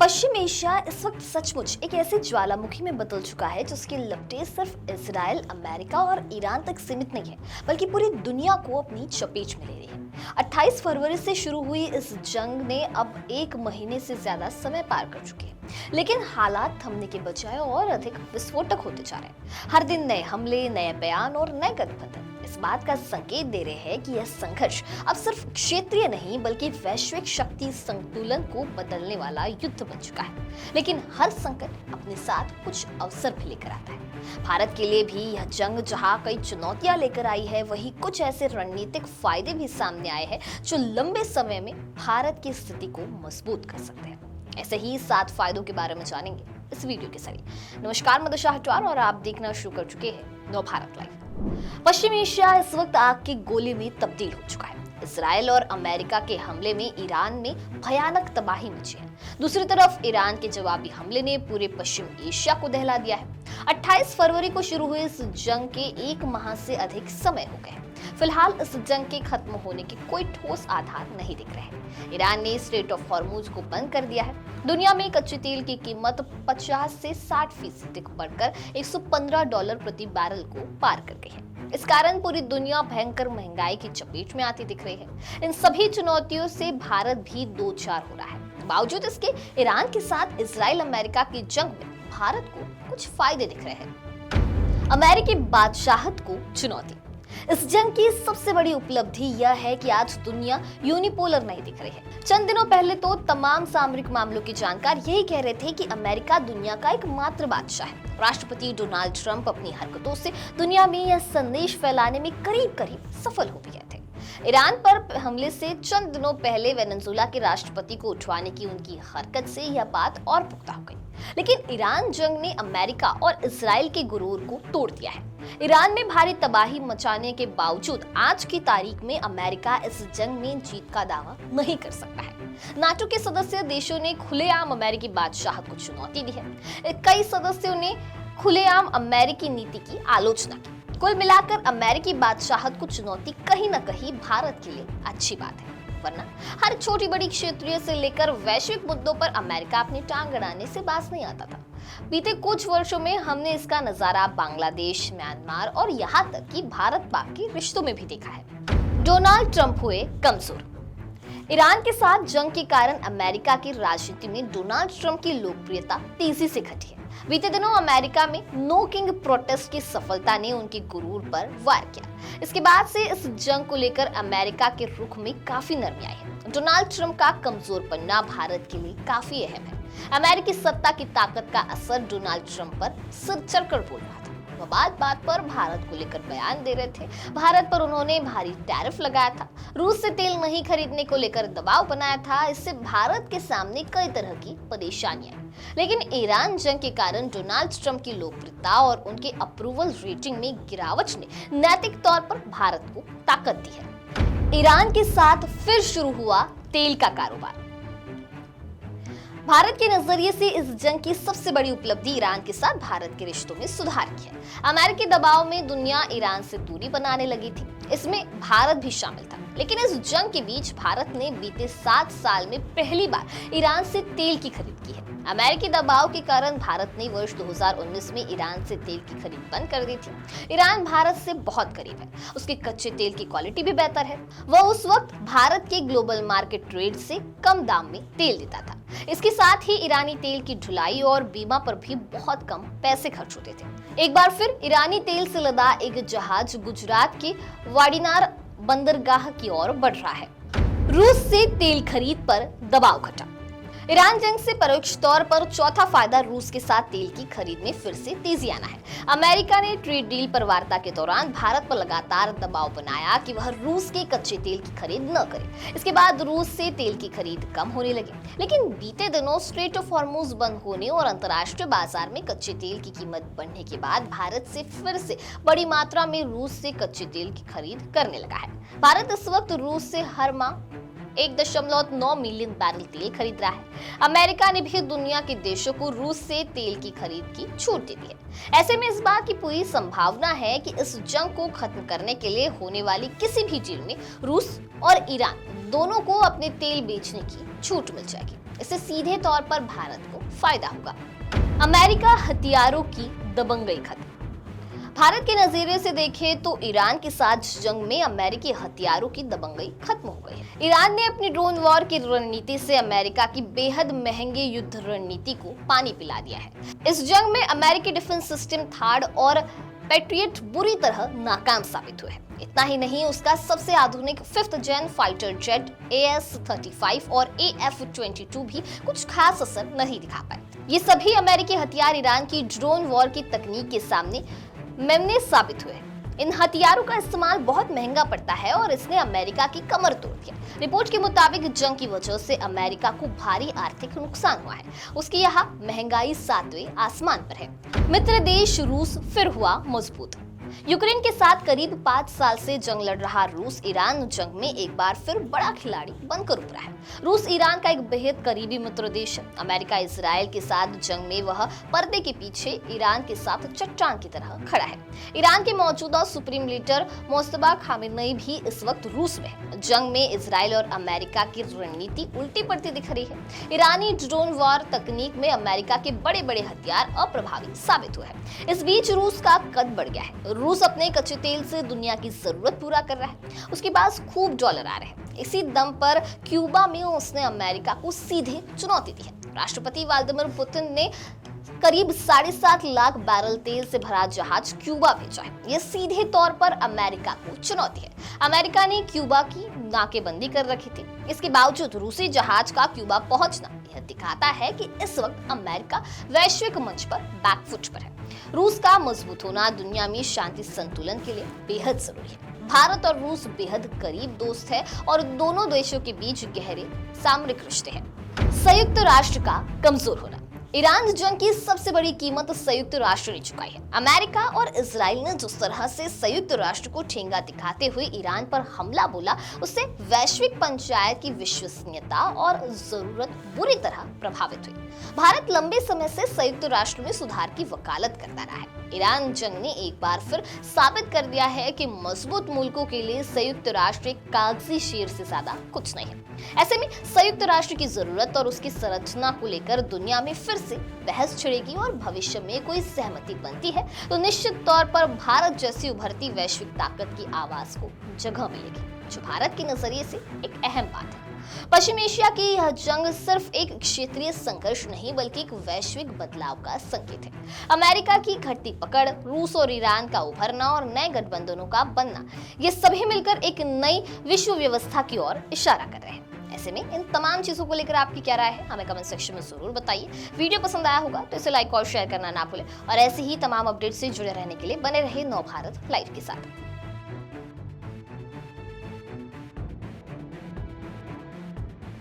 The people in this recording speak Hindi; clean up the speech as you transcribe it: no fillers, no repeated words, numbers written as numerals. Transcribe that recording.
पश्चिम एशिया इस वक्त सचमुच एक ऐसी ज्वालामुखी में बदल चुका है जिसकी लपटें सिर्फ इजराइल, अमेरिका और ईरान तक सीमित नहीं है, बल्कि पूरी दुनिया को अपनी चपेट में ले रही है। 28 फरवरी से शुरू हुई इस जंग ने अब 1 महीने से ज्यादा समय पार कर चुके हैं, लेकिन हालात थमने के बजाय और अधिक विस्फोटक होते जा रहे हैं। हर दिन नए हमले, नए बयान और नए गठबंधन इस बात का संकेत दे रहे हैं कि यह संघर्ष अब सिर्फ क्षेत्रीय नहीं बल्कि वैश्विक शक्ति संतुलन को बदलने वाला युद्ध बन चुका है। लेकिन हर संकट अपने साथ कुछ अवसर भी लेकर आता है। भारत के लिए भी यह जंग जहां कई चुनौतियां लेकर आई है, वहीं कुछ ऐसे रणनीतिक फायदे भी सामने आए हैं जो लंबे समय में भारत की स्थिति को मजबूत कर सकते हैं। ऐसे ही 7 फायदों के बारे में जानेंगे इस वीडियो के जरिए। नमस्कार, मैं दिशा हटवार और आप देखना शुरू कर चुके हैं नव भारत लाइव। पश्चिम एशिया इस वक्त आग के गोले में तब्दील हो चुका है। इजराइल और अमेरिका के हमले में ईरान में भयानक तबाही मची है। दूसरी तरफ ईरान के जवाबी हमले ने पूरे पश्चिम एशिया को दहला दिया है। 28 फरवरी को शुरू हुए इस जंग के 1 माह से अधिक समय हो गए। फिलहाल इस जंग के खत्म होने के कोई ठोस आधार नहीं दिख रहे हैं। ईरान ने स्ट्रेट ऑफ हॉर्मुज को बंद कर दिया है। दुनिया में कच्चे तेल की कीमत 50 से 60% तक बढ़कर $115 प्रति बैरल को पार कर गई है। इस कारण पूरी दुनिया भयंकर महंगाई की चपेट में आती दिख रही है। इन सभी चुनौतियों से भारत भी दो चार हो रहा है। बावजूद इसके ईरान के साथ इजराइल अमेरिका की जंग में भारत को कुछ फायदे दिख रहे हैं। अमेरिकी बादशाहत को चुनौती। इस जंग की सबसे बड़ी उपलब्धि यह है कि आज दुनिया यूनिपोलर नहीं दिख रही है। चंद दिनों पहले तो तमाम सामरिक मामलों के जानकार यही कह रहे थे कि अमेरिका दुनिया का एकमात्र बादशाह है। राष्ट्रपति डोनाल्ड ट्रंप अपनी हरकतों से दुनिया में यह संदेश फैलाने में करीब करीब सफल हो गए थे। ईरान पर हमले से चंद दिनों पहले वेनेजुएला के राष्ट्रपति को उठवाने की उनकी हरकत से यह बात और पुख्ता हो गई। लेकिन ईरान जंग ने अमेरिका और इजराइल के गुरूर को तोड़ दिया है। ईरान में भारी तबाही मचाने के बावजूद आज की तारीख में अमेरिका इस जंग में जीत का दावा नहीं कर सकता है। नाटो के सदस्य देशों ने खुलेआम अमेरिकी बादशाहत को चुनौती दी है। कई सदस्यों ने खुलेआम अमेरिकी नीति की आलोचना की। कुल मिलाकर अमेरिकी बादशाहत को चुनौती कहीं न कहीं भारत के लिए अच्छी बात है, वरना हर छोटी बड़ी क्षेत्रीय से लेकर वैश्विक मुद्दों पर अमेरिका अपनी टांग अड़ाने से बाज नहीं आता था। बीते कुछ वर्षों में हमने इसका नजारा बांग्लादेश, म्यांमार और यहाँ तक कि भारत पाक के रिश्तों में भी देखा है। डोनाल्ड ट्रंप हुए कमजोर। ईरान के साथ जंग के कारण अमेरिका की राजनीति में डोनाल्ड ट्रंप की लोकप्रियता तेजी से घटी है। बीते दिनों अमेरिका में नो किंग प्रोटेस्ट की सफलता ने उनके गुरूर पर वार किया। इसके बाद से इस जंग को लेकर अमेरिका के रुख में काफी नरमी आई है। डोनाल्ड ट्रंप का कमजोर पन्ना भारत के लिए काफी अहम है। अमेरिकी सत्ता की ताकत का असर डोनाल्ड ट्रंप पर सिर चढ़कर बोल रहा था। वह बात बात पर भारत को लेकर बयान दे रहे थे। भारत पर उन्होंने भारी टैरिफ लगाया था। रूस से तेल नहीं खरीदने को लेकर दबाव बनाया था। इससे भारत के सामने कई तरह की परेशानियां। लेकिन ईरान जंग के कारण डोनाल्ड ट्रंप की लोकप्रियता और उनके अप्रूवल रेटिंग में गिरावट ने नैतिक तौर पर भारत को ताकत दी है। ईरान के साथ फिर शुरू हुआ तेल का कारोबार। भारत के नजरिए से इस जंग की सबसे बड़ी उपलब्धि ईरान के साथ भारत के रिश्तों में सुधार की है। अमेरिकी दबाव में दुनिया ईरान से दूरी बनाने लगी थी। इसमें भारत भी शामिल था। लेकिन इस जंग के बीच भारत ने बीते 7 साल में पहली बार ईरान से तेल की खरीद की है। अमेरिकी दबाव के कारण भारत ने वर्ष 2019 में ईरान से तेल की खरीद बंद कर दी थी। ईरान भारत से बहुत करीब है। उसके कच्चे तेल की क्वालिटी भी बेहतर है। वह उस वक्त भारत के ग्लोबल मार्केट रेट से कम दाम में तेल देता था। इसके साथ ही ईरानी तेल की ढुलाई और बीमा पर भी बहुत कम पैसे खर्च होते थे। एक बार फिर ईरानी तेल से लदा एक जहाज गुजरात के वाडिनार बंदरगाह की ओर बढ़ रहा है। रूस से तेल खरीद पर दबाव घटा। ईरान जंग से परोक्ष तौर पर चौथा फायदा रूस के साथ तेल की खरीद में फिर से तेजी आना है। अमेरिका ने ट्रेड डील पर वार्ता के दौरान भारत पर लगातार दबाव बनाया कि वह रूस के कच्चे तेल की खरीद न करे। इसके बाद रूस से तेल की खरीद कम होने लगी। लेकिन बीते दिनों स्ट्रेट ऑफ हॉर्मुज बंद होने और अंतर्राष्ट्रीय बाजार में कच्चे तेल की कीमत बढ़ने के बाद भारत से फिर से बड़ी मात्रा में रूस से कच्चे तेल की खरीद करने लगा है। भारत इस वक्त रूस से हर माह 1.9 मिलियन बैरल तेल खरीद रहा है। अमेरिका ने भी दुनिया के देशों को रूस से तेल की खरीद की छूट दे दी है। ऐसे में इस बात की पूरी संभावना है कि इस जंग को खत्म करने के लिए होने वाली किसी भी डील में रूस और ईरान दोनों को अपने तेल बेचने की छूट मिल जाएगी। इससे सीधे तौर पर भारत को फायदा होगा। अमेरिका हथियारों की दबंगई खत्म। भारत के नजरिए से देखें तो ईरान के साथ जंग में अमेरिकी हथियारों की दबंगई खत्म हो गई है। ईरान ने अपनी ड्रोन वॉर की रणनीति से अमेरिका की बेहद महंगे युद्ध रणनीति को पानी पिला दिया है। इस जंग में अमेरिकी डिफेंस सिस्टम थार्ड और पैट्रियट बुरी तरह नाकाम साबित हुए हैं। इतना ही नहीं, उसका सबसे आधुनिक 5th जेन फाइटर जेट AS-35 और AF-22 भी कुछ खास असर नहीं दिखा पाए। ये सभी अमेरिकी हथियार ईरान की ड्रोन वॉर की तकनीक के सामने मेमने साबित हुए। इन हथियारों का इस्तेमाल बहुत महंगा पड़ता है और इसने अमेरिका की कमर तोड़ दिया। रिपोर्ट के मुताबिक जंग की वजह से अमेरिका को भारी आर्थिक नुकसान हुआ है। उसकी यहाँ महंगाई 7वें आसमान पर है। मित्र देश रूस फिर हुआ मजबूत। यूक्रेन के साथ करीब 5 साल से जंग लड़ रहा रूस ईरान जंग में एक बार फिर बड़ा खिलाड़ी बनकर उभरा है। रूस ईरान का एक बेहद करीबी मित्र देश है। अमेरिका इजराइल के साथ जंग में वह पर्दे के पीछे ईरान के साथ चट्टान की तरह खड़ा है। ईरान के मौजूदा सुप्रीम लीडर मोस्तफा खामेनेई भी इस वक्त रूस में है। जंग में इजराइल और अमेरिका की रणनीति उल्टी पड़ती दिख रही है। ईरानी ड्रोन वॉर तकनीक में अमेरिका के बड़े बड़े हथियार अप्रभावी साबित हुए हैं। इस बीच रूस का कद बढ़ गया है। रूस अपने कच्चे तेल से दुनिया की जरूरत पूरा कर रहा है। उसके पास खूब डॉलर आ रहे हैं। इसी दम पर क्यूबा में उसने अमेरिका को सीधे चुनौती दी है। राष्ट्रपति व्लादिमीर पुतिन ने करीब 7.5 लाख बैरल तेल से भरा जहाज क्यूबा भेजा है। यह सीधे तौर पर अमेरिका को चुनौती है। अमेरिका ने क्यूबा की नाकेबंदी कर रखी थी। इसके बावजूद रूसी जहाज का क्यूबा पहुंचना यह दिखाता है कि इस वक्त अमेरिका वैश्विक मंच पर बैकफुट पर है। रूस का मजबूत होना दुनिया में शांति संतुलन के लिए बेहद जरूरी है। भारत और रूस बेहद करीब दोस्त है और दोनों देशों के बीच गहरे सामरिक रिश्ते हैं। संयुक्त राष्ट्र का कमजोर होना। ईरान जंग की सबसे बड़ी कीमत संयुक्त राष्ट्र ने चुकाई है। अमेरिका और इजराइल ने जिस तरह से संयुक्त राष्ट्र को ठेंगा दिखाते हुए ईरान पर हमला बोला, उससे वैश्विक पंचायत की विश्वसनीयता और जरूरत बुरी तरह प्रभावित हुई। भारत लंबे समय से संयुक्त राष्ट्र में सुधार की वकालत करता रहा है। ईरान जंग ने एक बार फिर साबित कर दिया है कि मजबूत मुल्कों के लिए संयुक्त राष्ट्र एक कागजी शेर से ज्यादा कुछ नहीं है। ऐसे में संयुक्त राष्ट्र की जरूरत और उसकी संरचना को लेकर दुनिया में फिर से बहस छिड़ेगी और भविष्य में कोई सहमति बनती है तो निश्चित तौर पर भारत जैसी उभरती वैश्विक ताकत की आवाज को जगह मिलेगी, जो भारत के नजरिए से एक अहम बात है। पश्चिम एशिया की यह जंग सिर्फ एक क्षेत्रीय संघर्ष नहीं बल्कि एक वैश्विक बदलाव का संकेत है। अमेरिका की घटती पकड़, रूस और ईरान का उभरना और नए गठबंधनों का बनना, ये सभी मिलकर एक नई विश्व व्यवस्था की ओर इशारा कर रहे हैं। ऐसे में इन तमाम चीजों को लेकर आपकी क्या राय है, हमें कमेंट सेक्शन में जरूर बताइए। वीडियो पसंद आया होगा तो इसे लाइक और शेयर करना ना भूलें और ऐसे ही तमाम अपडेट से जुड़े रहने के लिए बने रहे नव भारत लाइव के साथ।